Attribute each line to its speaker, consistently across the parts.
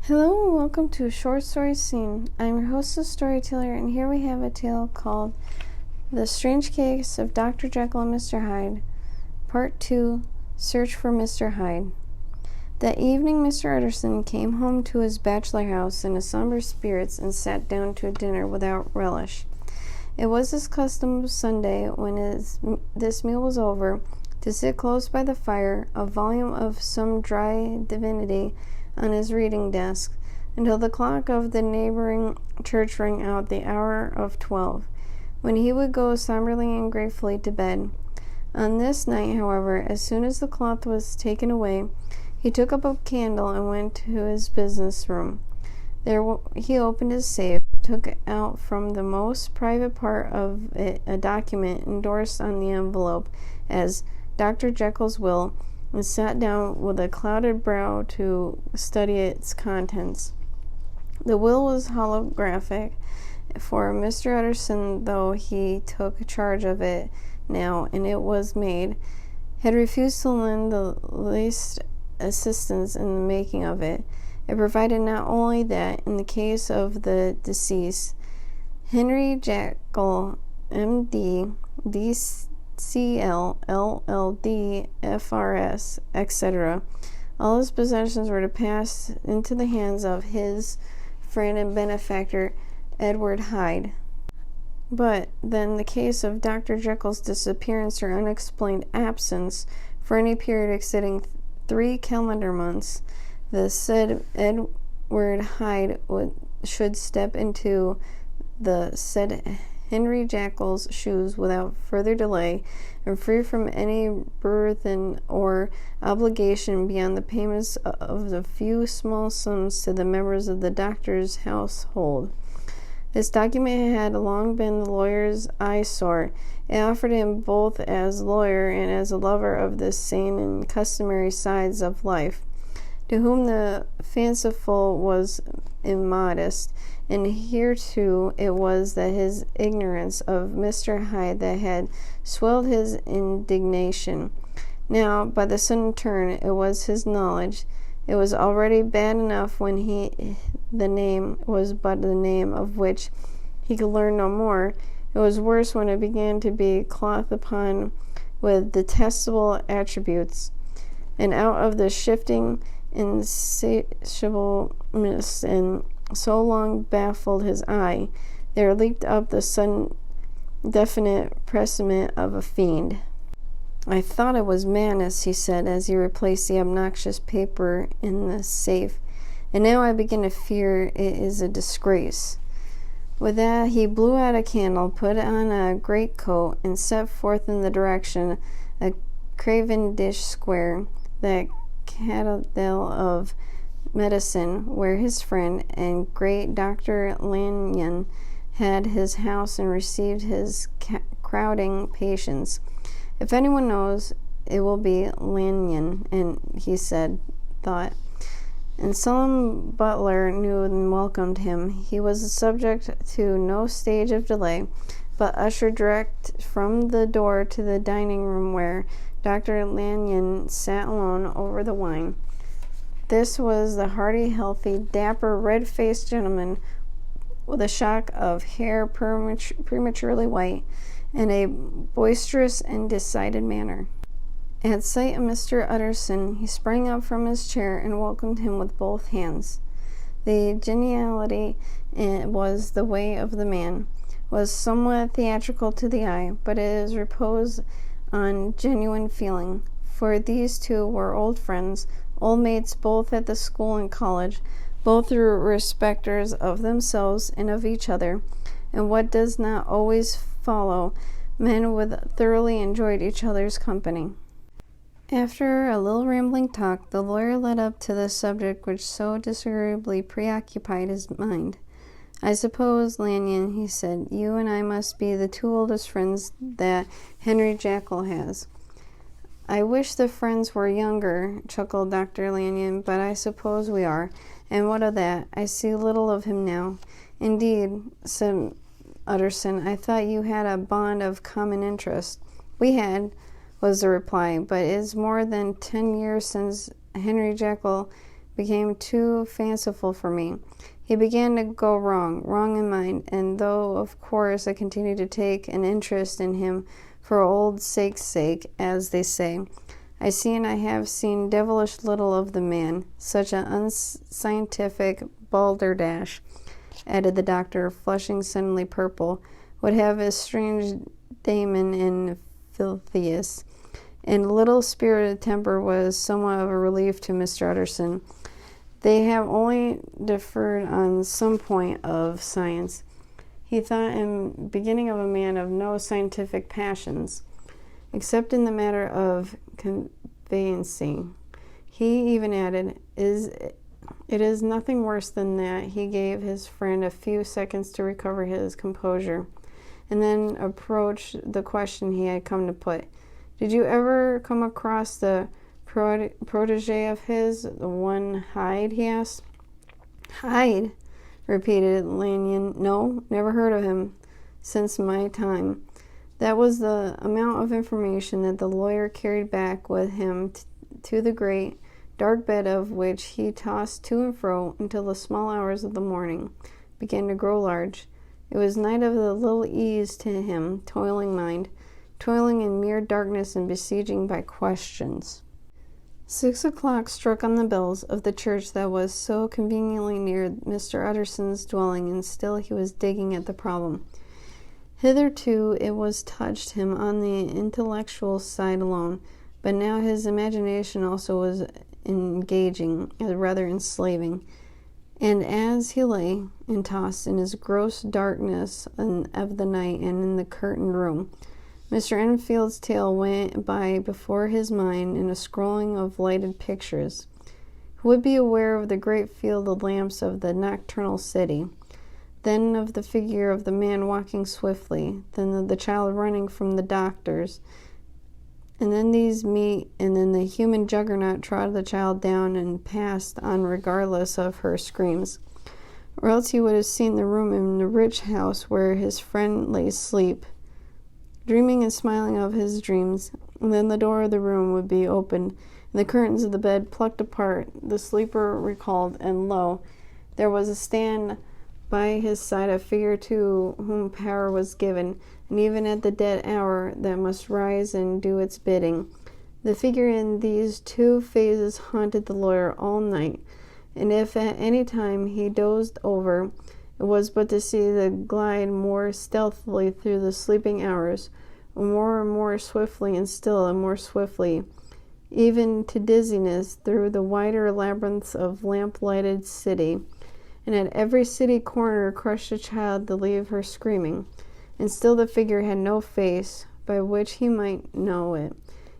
Speaker 1: Hello and welcome to Short Story Scene. I'm your host and storyteller, and here we have a tale called The Strange Case of Dr. Jekyll and Mr. Hyde, Part 2, Search for Mr. Hyde. That evening, Mr. Utterson came home to his bachelor house in somber spirits and sat down to dinner without relish. It was his custom Sunday, when this meal was over, to sit close by the fire, a volume of some dry divinity on his reading desk, until the clock of the neighboring church rang out the hour of 12, when he would go somberly and gratefully to bed. On this night, however, as soon as the cloth was taken away, he took up a candle and went to his business room. There he opened his safe, took out from the most private part of it a document endorsed on the envelope as Dr. Jekyll's will, and sat down with a clouded brow to study its contents. The will was holographic, for Mr. Utterson, though he took charge of it now, and it was made, had refused to lend the least assistance in the making of it. It provided not only that, in the case of the deceased, Henry Jekyll, M.D., D.C.L., LL.D., F.R.S., etc., all his possessions were to pass into the hands of his friend and benefactor, Edward Hyde. But then the case of Dr. Jekyll's disappearance or unexplained absence for any period exceeding 3 calendar months, the said Edward Hyde should step into the said Henry Jekyll's shoes without further delay, and free from any burthen or obligation beyond the payments of the few small sums to the members of the doctor's household. This document had long been the lawyer's eyesore. It offered him both as lawyer and as a lover of the sane and customary sides of life, to whom the fanciful was immodest, and hereto it was that his ignorance of Mr. Hyde that had swelled his indignation. Now, by the sudden turn, it was his knowledge. It was already bad enough when the name was but the name of which he could learn no more. It was worse when it began to be clothed upon with detestable attributes, and out of the shifting insatiableness and so long baffled his eye, there leaped up the sudden definite presentiment of a fiend. "I thought it was madness," he said, as he replaced the obnoxious paper in the safe, "and now I begin to fear it is a disgrace." With that, he blew out a candle, put on a greatcoat, and set forth in the direction of Cavendish Square, that citadel of medicine, where his friend and great Dr. Lanyon had his house and received his crowding patients. "If anyone knows, it will be Lanyon," and he thought. And some butler knew and welcomed him. He was subject to no stage of delay, but ushered direct from the door to the dining room, where Dr. Lanyon sat alone over the wine. This was the hearty, healthy, dapper, red-faced gentleman with a shock of hair prematurely white and a boisterous and decided manner. At sight of Mr. Utterson, he sprang up from his chair and welcomed him with both hands. The geniality was the way of the man, was somewhat theatrical to the eye, but it reposed on genuine feeling, for these two were old friends, old mates both at the school and college, both respecters of themselves and of each other, and what does not always follow, men would thoroughly enjoyed each other's company. After a little rambling talk, the lawyer led up to the subject which so disagreeably preoccupied his mind. "I suppose, Lanyon," he said, "you and I must be the two oldest friends that Henry Jekyll has." "I wish the friends were younger," chuckled Dr. Lanyon, "but I suppose we are. And what of that? I see little of him now." "Indeed," said Utterson, "I thought you had a bond of common interest." "We had," was the reply, "but it is more than 10 years since Henry Jekyll became too fanciful for me. He began to go wrong in mind, and though, of course, I continued to take an interest in him for old sake's sake, as they say, I see and I have seen devilish little of the man. Such an unscientific balderdash, added the doctor, flushing suddenly purple, would have a strange daemon in Phileas, and little spirited temper was somewhat of a relief to Mr. Utterson. They have only differed on some point of science. He thought in beginning of a man of no scientific passions, except in the matter of conveyancing. He even added, it is nothing worse than that. He gave his friend a few seconds to recover his composure, and then approached the question he had come to put. Did you ever come across the protege of his, the one Hyde? He asked. Hyde? Repeated Lanyon. No, never heard of him since my time. That was the amount of information that the lawyer carried back with him to the great, dark bed of which he tossed to and fro until the small hours of the morning began to grow large. It was night of a little ease to him, toiling mind, toiling in mere darkness and besieging by questions. 6 o'clock struck on the bells of the church that was so conveniently near Mr. Utterson's dwelling, and still he was digging at the problem. Hitherto it was touched him on the intellectual side alone, but now his imagination also was engaging, rather enslaving. And as he lay and tossed in his gross darkness of the night and in the curtained room, Mr. Enfield's tale went by before his mind in a scrolling of lighted pictures. He would be aware of the great field of lamps of the nocturnal city, then of the figure of the man walking swiftly, then of the child running from the doctor's, and then these meet, and then the human juggernaut trod the child down and passed on regardless of her screams. Or else he would have seen the room in the rich house where his friend lay asleep, dreaming and smiling of his dreams, and then the door of the room would be opened, and the curtains of the bed plucked apart, the sleeper recalled, and lo, there was a stand by his side a figure to whom power was given, and even at the dead hour that must rise and do its bidding. The figure in these two phases haunted the lawyer all night, and if at any time he dozed over, it was but to see the glide more stealthily through the sleeping hours, more and more swiftly, and still and more swiftly, even to dizziness, through the wider labyrinths of lamp-lighted city, and at every city corner crushed a child to leave her screaming, and still the figure had no face by which he might know it.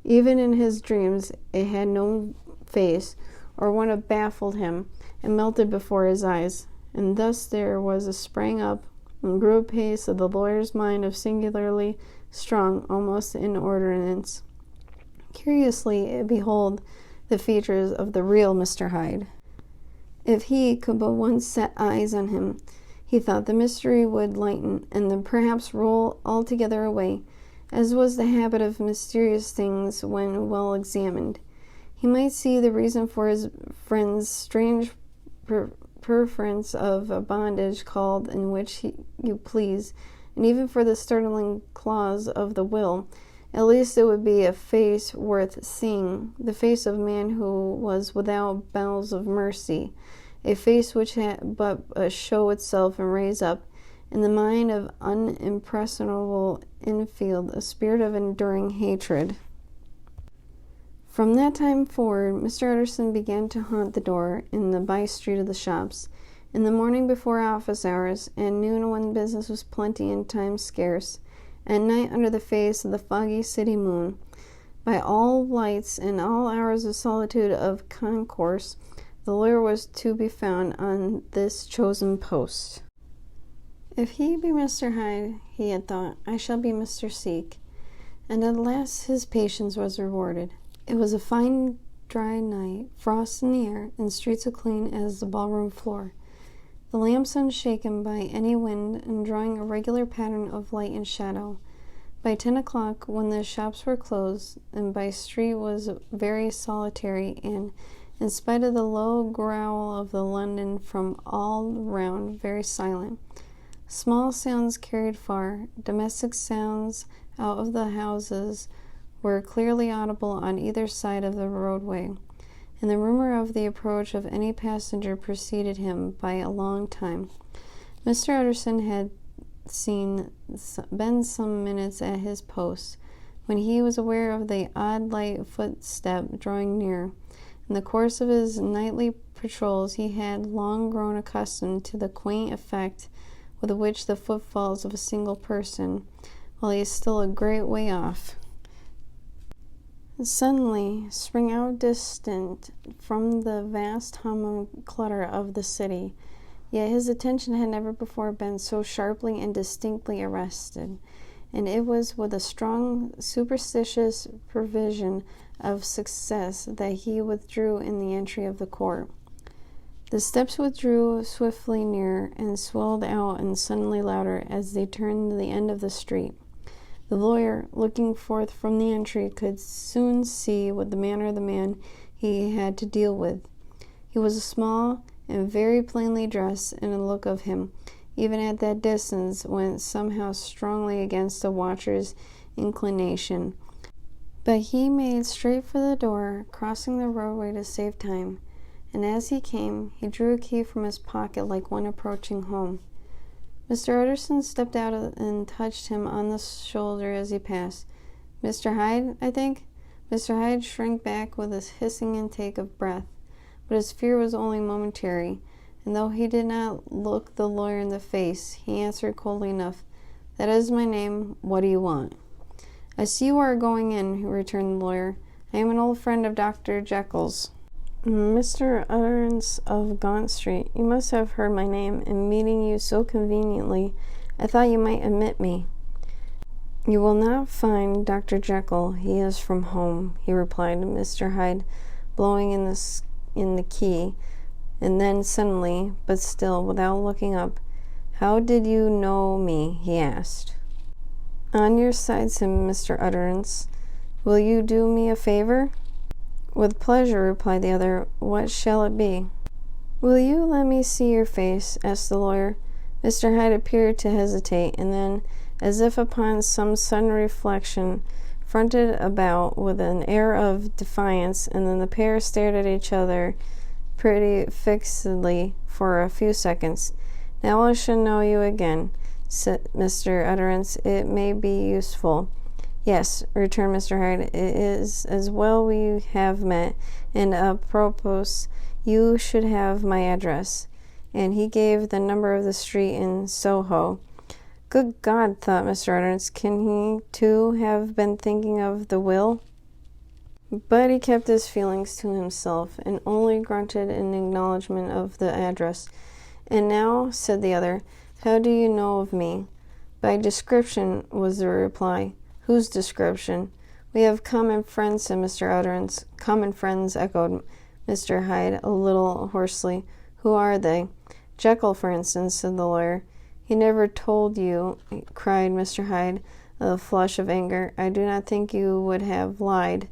Speaker 1: Even in his dreams it had no face, or one that baffled him and melted before his eyes. And thus there was a sprang up and grew apace of the lawyer's mind of singularly strong, almost inordinance. Curiously behold the features of the real Mr. Hyde. If he could but once set eyes on him, he thought the mystery would lighten, and then perhaps roll altogether away, as was the habit of mysterious things when well examined. He might see the reason for his friend's strange preference of a bondage called in which you please, and even for the startling clause of the will. At least it would be a face worth seeing, the face of a man who was without bowels of mercy, a face which had but show itself and raise up in the mind of unimpressionable Enfield a spirit of enduring hatred. From that time forward, Mr. Utterson began to haunt the door in the by-street of the shops, in the morning before office hours, at noon when business was plenty and time scarce, at night under the face of the foggy city moon. By all lights and all hours of solitude of concourse, the lawyer was to be found on this chosen post. If he be Mr. Hyde, he had thought, I shall be Mr. Seek. And at last his patience was rewarded. It was a fine dry night, frost in the air, and streets as clean as the ballroom floor. The lamps unshaken by any wind and drawing a regular pattern of light and shadow. By 10 o'clock, when the shops were closed, and by street was very solitary, and in spite of the low growl of the London from all round, very silent. Small sounds carried far. Domestic sounds out of the houses were clearly audible on either side of the roadway, and the rumor of the approach of any passenger preceded him by a long time. Mr. Utterson had been some minutes at his post, when he was aware of the odd light footstep drawing near. In the course of his nightly patrols he had long grown accustomed to the quaint effect with which the footfalls of a single person, while he is still a great way off, suddenly spring out distant from the vast hum and clutter of the city. Yet his attention had never before been so sharply and distinctly arrested, and it was with a strong superstitious prevision of success that he withdrew in the entry of the court. The steps withdrew swiftly near and swelled out and suddenly louder as they turned the end of the street. The lawyer, looking forth from the entry, could soon see what the manner of the man he had to deal with. He was small and very plainly dressed, and a look of him, even at that distance, went somehow strongly against a watcher's inclination. But he made straight for the door, crossing the roadway to save time, and as he came, he drew a key from his pocket like one approaching home. Mr. Utterson stepped out and touched him on the shoulder as he passed. "Mr. Hyde, I think?" Mr. Hyde shrank back with a hissing intake of breath, but his fear was only momentary, and though he did not look the lawyer in the face, he answered coldly enough, "That is my name. What do you want?" "I see you are going in," returned the lawyer. "I am an old friend of Dr. Jekyll's, Mr. Utterance of Gaunt Street. You must have heard my name, and meeting you so conveniently, I thought you might admit me." "You will not find Dr. Jekyll. He is from home," he replied to Mr. Hyde, blowing in the key, and then suddenly, but still without looking up, "How did you know me?" he asked. "On your side," said Mr. Utterance. "Will you do me a favor?" "With pleasure," replied the other. "What shall it be?" "Will you let me see your face?" asked the lawyer. Mr. Hyde appeared to hesitate, and then, as if upon some sudden reflection, fronted about with an air of defiance, and then the pair stared at each other pretty fixedly for a few seconds. "Now I shall know you again," said Mr. Utterance. "It may be useful." "Yes," returned Mr. Hyde, "it is as well we have met, and apropos, you should have my address." And he gave the number of the street in Soho. Good God, thought Mr. Utterance, can he, too, have been thinking of the will? But he kept his feelings to himself, and only grunted in acknowledgment of the address. "And now," said the other, "how do you know of me?" "By description," was the reply. "Whose description?" "We have common friends," said Mr. Utterance. "Common friends," echoed Mr. Hyde, a little hoarsely. "Who are they?" "Jekyll, for instance," said the lawyer. "He never told you," cried Mr. Hyde, a flush of anger. "I do not think you would have lied."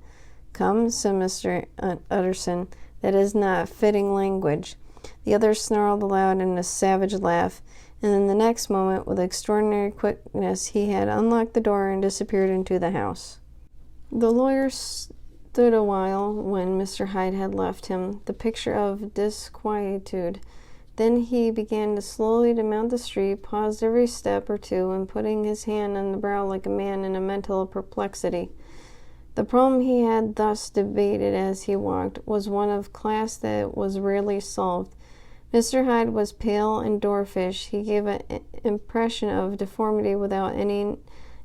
Speaker 1: "Come," said Mr. Utterson, "that is not fitting language." The other snarled aloud in a savage laugh, and in the next moment, with extraordinary quickness, he had unlocked the door and disappeared into the house. The lawyer stood a while, when Mr. Hyde had left him, the picture of disquietude. Then he began slowly to mount the street, paused every step or two, and putting his hand on the brow like a man in a mental perplexity. The problem he had thus debated as he walked was one of class that was rarely solved. Mr. Hyde was pale and dwarfish. He gave an impression of deformity without any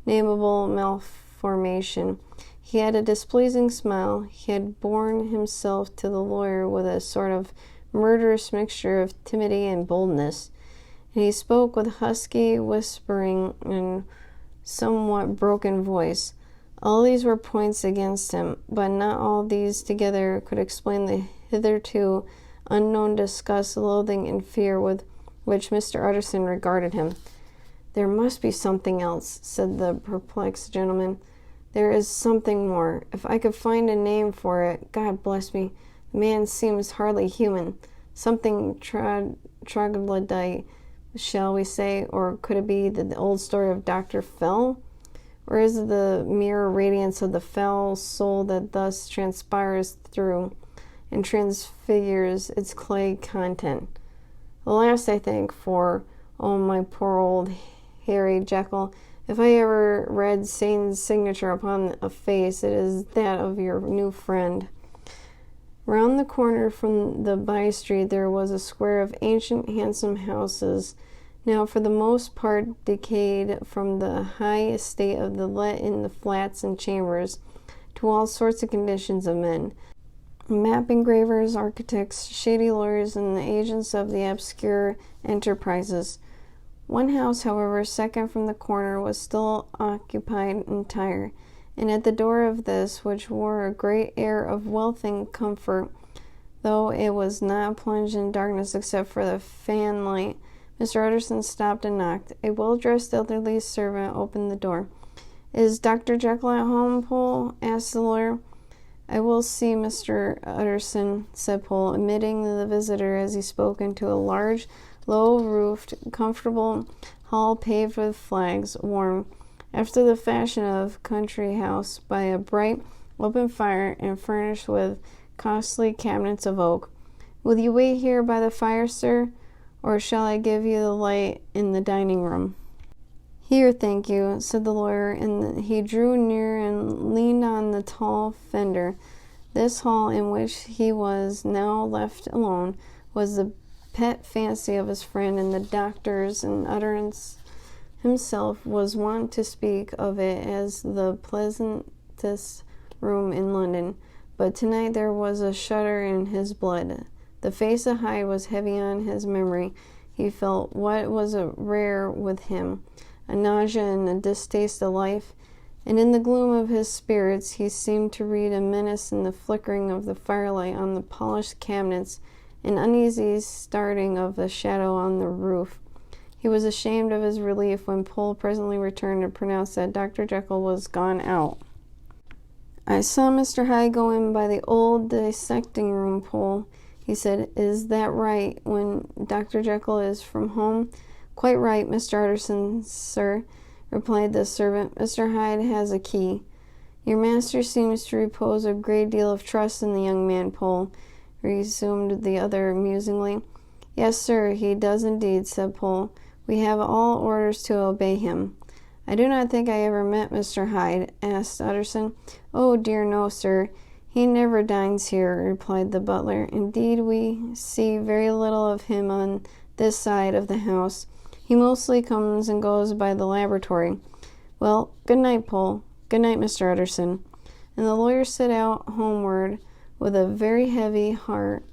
Speaker 1: nameable malformation. He had a displeasing smile. He had borne himself to the lawyer with a sort of murderous mixture of timidity and boldness, and he spoke with husky whispering and somewhat broken voice. All these were points against him, but not all these together could explain the hitherto unknown disgust, loathing, and fear with which Mr. Utterson regarded him. "There must be something else," said the perplexed gentleman. "There is something more. If I could find a name for it, God bless me, The man seems hardly human. Something troglodyte, shall we say, or could it be the old story of Dr. Fell? Or is it the mere radiance of the foul soul that thus transpires through and transfigures its clay content? The last, I think, for, oh, my poor old Harry Jekyll, if I ever read Satan's signature upon a face, it is that of your new friend. Round the corner from the by-street there was a square of ancient, handsome houses, now for the most part decayed from the high estate of the let-in the flats and chambers to all sorts of conditions of men. Map engravers, architects, shady lawyers, and the agents of the obscure enterprises. One house, however, second from the corner, was still occupied entire, and at the door of this, which wore a great air of wealth and comfort, though it was not plunged in darkness except for the fan-light, Mr. Utterson stopped and knocked. A well-dressed elderly servant opened the door. "Is Dr. Jekyll at home, Poole?" asked the lawyer. "I will see Mr. Utterson," said Poole, admitting the visitor as he spoke into a large, low-roofed, comfortable hall paved with flags, warmed, after the fashion of country house, by a bright, open fire, and furnished with costly cabinets of oak. "Will you wait here by the fire, sir? Or shall I give you the light in the dining room?" "Here, thank you," said the lawyer, and he drew near and leaned on the tall fender. This hall, in which he was now left alone, was the pet fancy of his friend and the doctor's, and Utterson himself was wont to speak of it as the pleasantest room in London. But tonight there was a shudder in his blood. The face of Hyde was heavy on his memory. He felt what was rare with him, a nausea and a distaste of life, and in the gloom of his spirits he seemed to read a menace in the flickering of the firelight on the polished cabinets, an uneasy starting of the shadow on the roof. He was ashamed of his relief when Poole presently returned and pronounced that Dr. Jekyll was gone out. "I saw Mr. Hyde go in by the old dissecting room, Poole," he said. "Is that right when Dr. Jekyll is from home?" "Quite right, Mr. Utterson, sir," replied the servant. "Mr. Hyde has a key." "Your master seems to repose a great deal of trust in the young man, Poole," resumed the other musingly. "Yes, sir, he does indeed," said Poole. "We have all orders to obey him." "I do not think I ever met Mr. Hyde?" asked Utterson. "Oh, dear, no, sir. He never dines here," replied the butler. "Indeed, we see very little of him on this side of the house. He mostly comes and goes by the laboratory. Well, good night, Poole." "Good night, Mr. Utterson." And the lawyer set out homeward with a very heavy heart.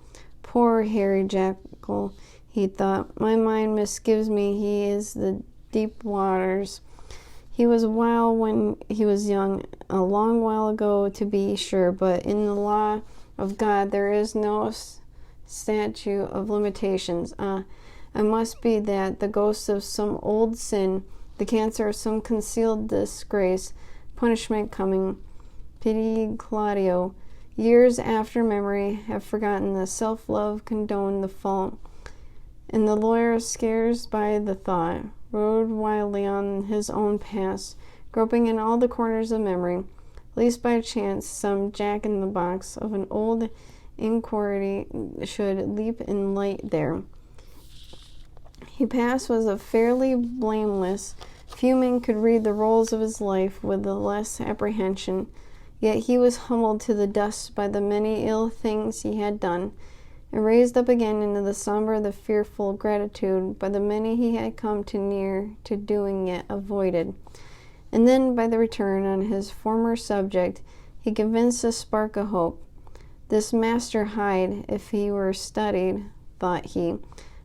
Speaker 1: "Poor Harry Jekyll," he thought. "My mind misgives me he is the deep waters. He was wild when he was young, a long while ago to be sure, but in the law of God there is no statute of limitations. It must be that the ghost of some old sin, the cancer of some concealed disgrace, punishment coming. Pity Claudio. Years after memory have forgotten the self-love condoned the fault." And the lawyer, scared by the thought, rode wildly on his own path, groping in all the corners of memory, lest by chance some jack-in-the-box of an old inquiry should leap and light there. He passed was a fairly blameless. Few men could read the rolls of his life with the less apprehension, yet he was humbled to the dust by the many ill things he had done, and raised up again into the sombre, the fearful gratitude by the many he had come too near to doing yet avoided. And then, by the return on his former subject, he convinced a spark of hope. This Master Hyde, if he were studied, thought he,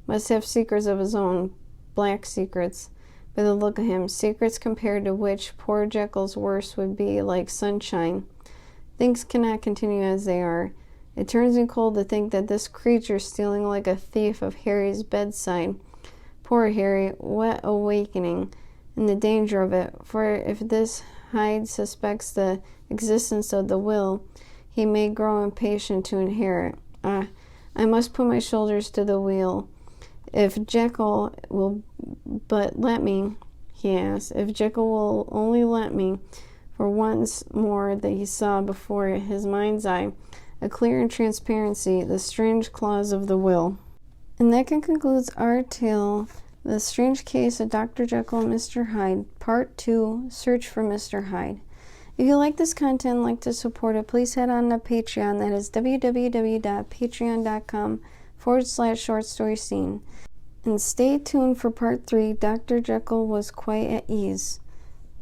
Speaker 1: must have secrets of his own, black secrets, by the look of him, secrets compared to which poor Jekyll's worst would be like sunshine. Things cannot continue as they are. It turns me cold to think that this creature stealing like a thief of Harry's bedside. Poor Harry, what awakening, and the danger of it, for if this Hyde suspects the existence of the will, he may grow impatient to inherit. I must put my shoulders to the wheel. If Jekyll will but let me, he asked, if Jekyll will only let me, for once more that he saw before his mind's eye, a clear and transparency, the strange clause of the will. And that concludes our tale, The Strange Case of Dr. Jekyll and Mr. Hyde, Part 2, Search for Mr. Hyde. If you like this content and like to support it, please head on to Patreon. That is www.patreon.com/shortstoryscene. And stay tuned for Part 3, Dr. Jekyll Was Quite at Ease.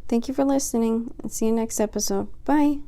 Speaker 1: Thank you for listening, and see you next episode. Bye!